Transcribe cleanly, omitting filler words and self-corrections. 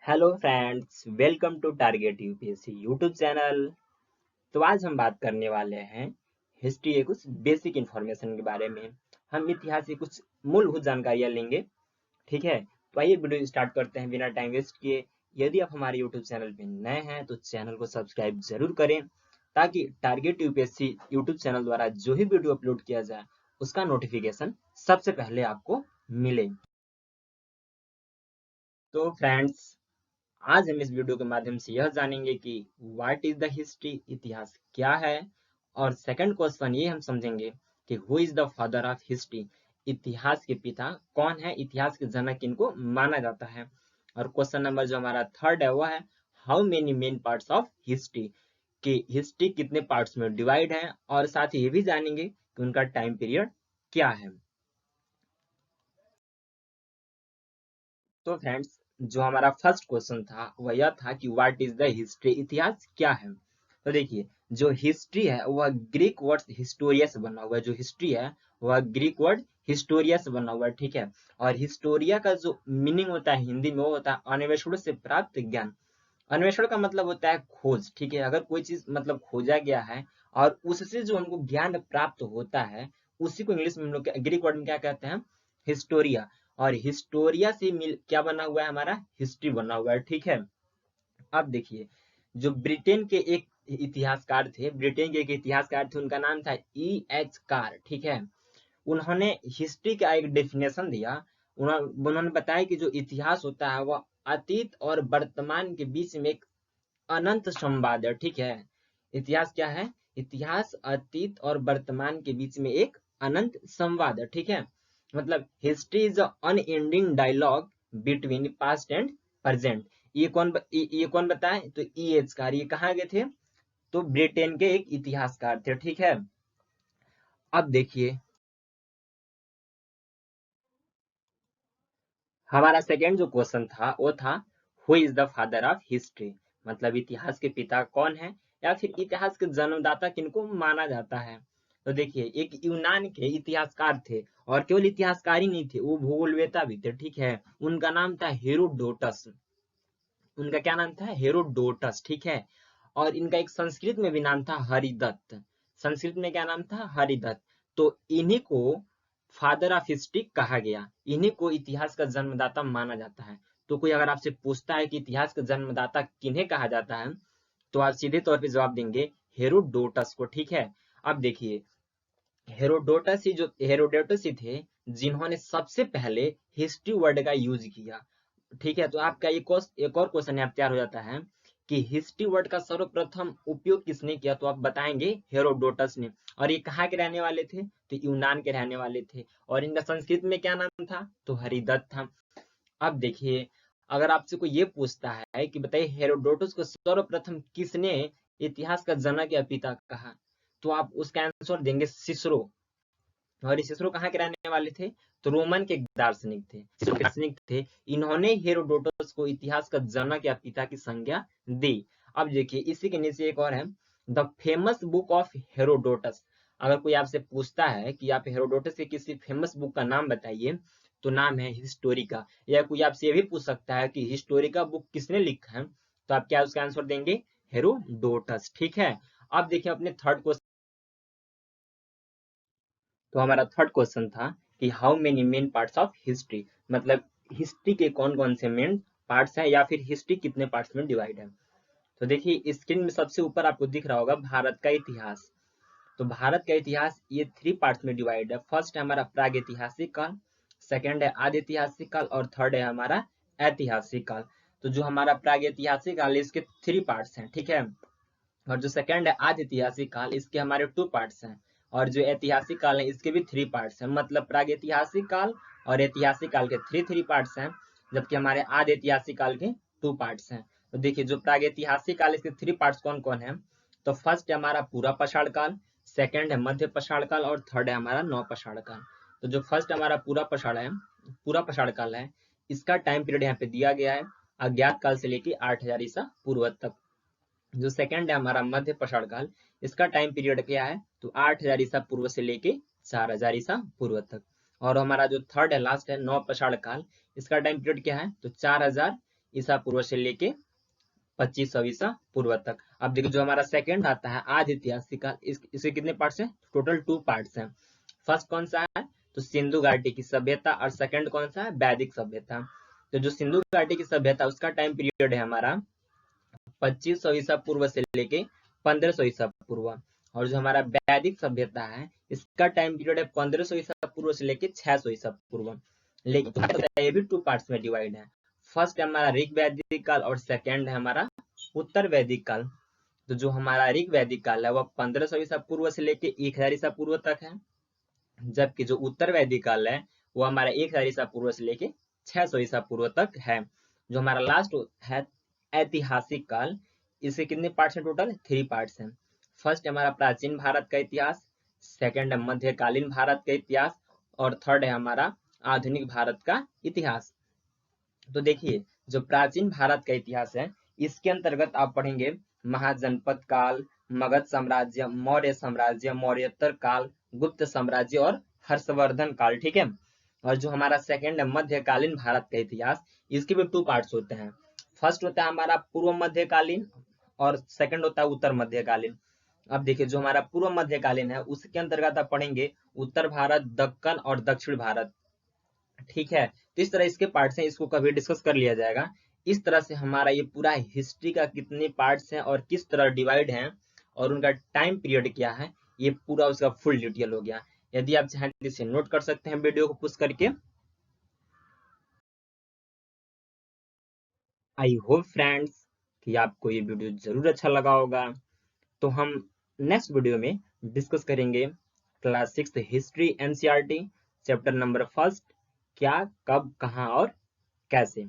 Hello friends, welcome to target UPSC YouTube channel. तो आज हम बात करने वाले हैं हिस्ट्री के कुछ बेसिक इंफॉर्मेशन के बारे में। हम इतिहास की कुछ मूलभूत जानकारियां लेंगे। ठीक है, तो आइए वीडियो स्टार्ट करते हैं बिना टाइम वेस्ट किए। यदि आप हमारे यूट्यूब चैनल पे नए हैं तो चैनल को सब्सक्राइब जरूर करें, ताकि टारगेट यूपीएससी यूट्यूब चैनल द्वारा जो भी वीडियो अपलोड किया जाए उसका नोटिफिकेशन सबसे पहले आपको मिले। तो फ्रेंड्स, आज हम इस वीडियो के माध्यम से यह जानेंगे कि व्हाट इज द हिस्ट्री, इतिहास क्या है। और सेकंड क्वेश्चन ये हम समझेंगे कि who is the father of history, इतिहास के पिता कौन है, इतिहास के जनक किनको माना जाता है। और क्वेश्चन नंबर जो हमारा थर्ड है वह है how many main parts of history, कि हिस्ट्री कितने पार्ट्स में डिवाइड है। और साथ ही ये भी जानेंगे कि उनका टाइम पीरियड क्या है। तो फ्रेंड्स, जो हमारा फर्स्ट क्वेश्चन था वह यह था कि व्हाट इज द हिस्ट्री, इतिहास क्या है। तो देखिए, जो हिस्ट्री है वह ग्रीक वर्ड हिस्टोरिया से बना हुआ है। जो हिस्ट्री है वह ग्रीक वर्ड हिस्टोरिया से बना हुआ है। ठीक है, और हिस्टोरिया का जो मीनिंग होता है हिंदी में वो होता है अन्वेषण से प्राप्त ज्ञान। अन्वेषण का मतलब होता है खोज। ठीक है, अगर कोई चीज मतलब खोजा गया है और उससे जो हमको ज्ञान प्राप्त होता है उसी को इंग्लिश में हम लोग ग्रीक वर्ड में क्या कहते हैं, हिस्टोरिया। और हिस्टोरिया से मिल क्या बना हुआ है, हमारा हिस्ट्री बना हुआ है। ठीक है, अब देखिए, जो ब्रिटेन के एक इतिहासकार थे, ब्रिटेन के एक इतिहासकार थे, उनका नाम था E.H. कार। ठीक है, उन्होंने हिस्ट्री का एक डेफिनेशन दिया। उन्होंने बताया कि जो इतिहास होता है वह अतीत और वर्तमान के बीच में एक अनंत संवाद है। ठीक है, इतिहास क्या है, इतिहास अतीत और वर्तमान के बीच में एक अनंत संवाद है। ठीक है, मतलब history is unending dialogue between past and present. ये कौन बताए, तो E.H. कार। ये कहाँ गए थे, तो ब्रिटेन के एक इतिहासकार थे। ठीक है, अब देखिए, हमारा सेकेंड जो क्वेश्चन था वो था who is the father of history, मतलब इतिहास के पिता कौन है या फिर इतिहास के जन्मदाता किनको माना जाता है। तो देखिए, एक यूनान के इतिहासकार थे, और केवल इतिहासकार ही नहीं थे, वो भूगोलवेता भी थे। ठीक है, उनका नाम था हेरोडोटस। उनका क्या नाम था, हेरोडोटस। ठीक है, और इनका एक संस्कृत में भी नाम था हरिदत्त। संस्कृत में क्या नाम था, हरिदत्त। तो इन्हीं को फादर ऑफ हिस्ट्री कहा गया, इन्हीं को इतिहास का जन्मदाता माना जाता है। तो कोई अगर आपसे पूछता है कि इतिहास का जन्मदाता किन्हें कहा जाता है, तो आप सीधे तौर पे जवाब देंगे हेरोडोटस को। ठीक है, अब देखिए, हेरोडोटस ही थे जिन्होंने सबसे पहले हिस्ट्री वर्ड का यूज किया। ठीक है, तो आपका एक और क्वेश्चन यहाँ तैयार हो जाता है कि हिस्ट्री वर्ड का सर्वप्रथम उपयोग किसने किया, तो आप बताएंगे हेरोडोटस ने। और ये कहाँ के रहने वाले थे, तो यूनान के रहने वाले थे। और इनका संस्कृत में क्या नाम था, तो हरिदत्त था। अब देखिए, अगर आपसे कोई ये पूछता है कि बताइए हेरोडोटस को सर्वप्रथम किसने इतिहास का जनक या पिता कहा, तो आप उसका आंसर देंगे सिसरो। और सिसरो कहाँ के रहने वाले थे, तो रोमन के दार्शनिक थे, सिसरो के दार्शनिक थे। इन्होंने हेरोडोटस को इतिहास का जनक या पिता की संज्ञा दी। अब देखिए, इसी के नीचे एक और है, the famous book of Herodotus. अगर कोई आपसे पूछता है कि आप हेरोडोटस के किसी फेमस बुक का नाम बताइए, तो नाम है हिस्टोरिका। या कोई आपसे ये भी पूछ सकता है कि हिस्टोरिका बुक किसने लिखा है, तो आप क्या उसका आंसर देंगे, हेरोडोटस। ठीक है, अब देखिए अपने थर्ड क्वेश्चन। तो हमारा थर्ड क्वेश्चन था कि how many main parts of history, मतलब हिस्ट्री के कौन कौन से मेन पार्ट्स हैं या फिर हिस्ट्री कितने पार्ट्स में डिवाइड है। तो देखिए, स्क्रीन में सबसे ऊपर आपको दिख रहा होगा भारत का इतिहास। तो भारत का इतिहास ये 3 पार्ट्स में डिवाइड है। फर्स्ट है हमारा प्रागैतिहासिक काल, सेकंड है आदि ऐतिहासिक काल, और थर्ड है हमारा ऐतिहासिक काल। तो जो हमारा प्रागैतिहासिक काल इसके 3 पार्ट्स हैं। ठीक है, और जो सेकंड है आदि ऐतिहासिक काल, इसके हमारे 2 पार्ट्स हैं। और जो ऐतिहासिक काल है इसके भी 3 पार्ट्स हैं, मतलब प्रागैतिहासिक काल और ऐतिहासिक काल के 3 पार्ट्स हैं, जबकि हमारे आदि ऐतिहासिक काल के 2 पार्ट्स हैं। तो देखिए, जो प्रागैतिहासिक काल इसके 3 पार्ट्स कौन कौन है, तो फर्स्ट है हमारा पूरा पाषाण काल, सेकंड है मध्य पाषाण काल, और थर्ड है हमारा नव पाषाण काल। तो जो फर्स्ट हमारा पूरा पाषाण काल है, इसका टाइम पीरियड यहाँ पे दिया गया है अज्ञात काल से लेके 8000 ईसा पूर्व तक। जो सेकंड है हमारा मध्य पाषाण काल, इसका टाइम पीरियड क्या है, तो 8000 ईसा पूर्व से लेके 4000 ईसा पूर्व तक। और हमारा जो थर्ड है लास्ट है नव पाषाण काल, इसका टाइम पीरियड क्या है, तो 4000 ईसा पूर्व से लेके 2500 ईसा पूर्व तक। अब देखिए जो हमारा सेकंड आता है आदि ऐतिहासिक काल, इसके कितने पार्ट्स हैं? टोटल 2 पार्ट्स हैं। फर्स्ट कौन सा है? तो सिंधु घाटी की सभ्यता, और सेकंड कौन सा है? वैदिक सभ्यता। तो जो सिंधु घाटी की सभ्यता उसका टाइम पीरियड है हमारा 2500 ईसा पूर्व से लेके 1500 ईसा पूर्व, और जो हमारा वैदिक सभ्यता है इसका टाइम पीरियड है 1500 ईसा पूर्व से लेके 600 ईसा पूर्व। लेकिन ये भी 2 पार्ट्स में डिवाइड है। फर्स्ट है हमारा ऋग वैदिक काल और सेकंड है हमारा उत्तर वैदिक काल। तो जो हमारा ऋग वैदिक काल है वह 1500 ईसा पूर्व से लेके 1000 ईसा पूर्व तक है, जबकि जो उत्तर वैदिक काल है वो हमारा 1000 ईसा पूर्व से लेके 600 ईसा पूर्व तक है। जो हमारा लास्ट है ऐतिहासिक काल, इसके कितने पार्ट्स हैं? टोटल 3 पार्ट्स हैं। फर्स्ट है हमारा प्राचीन भारत का इतिहास, सेकंड है मध्यकालीन भारत का इतिहास, और थर्ड है हमारा आधुनिक भारत का इतिहास। तो देखिए जो प्राचीन भारत का इतिहास है इसके अंतर्गत आप पढ़ेंगे महाजनपद काल, मगध साम्राज्य, मौर्य साम्राज्य, मौर्योत्तर काल, गुप्त साम्राज्य और हर्षवर्धन काल। ठीक है। और जो हमारा सेकंड है मध्यकालीन भारत का इतिहास, इसके भी 2 पार्ट्स होते हैं। फर्स्ट होता है हमारा पूर्व मध्यकालीन और सेकंड होता है उत्तर मध्यकालीन। अब देखिए जो हमारा पूर्व मध्यकालीन है उसके अंतर्गत आप पढ़ेंगे उत्तर भारत, दक्कन और दक्षिण भारत। ठीक है। तो इस तरह इसके पार्ट्स हैं, इसको कभी डिस्कस कर लिया जाएगा। इस तरह से हमारा ये पूरा हिस्ट्री का कितने पार्ट्स हैं और किस तरह डिवाइड हैं और उनका टाइम पीरियड क्या है, ये पूरा उसका फुल डिटेल हो गया। यदि आप चाहें तो इसे नोट कर सकते हैं वीडियो को पुश करके। आई होप फ्रेंड्स कि आपको ये वीडियो जरूर अच्छा लगा होगा। तो हम नेक्स्ट वीडियो में डिस्कस करेंगे class 6 history NCERT chapter number 1, क्या, कब, कहाँ और कैसे।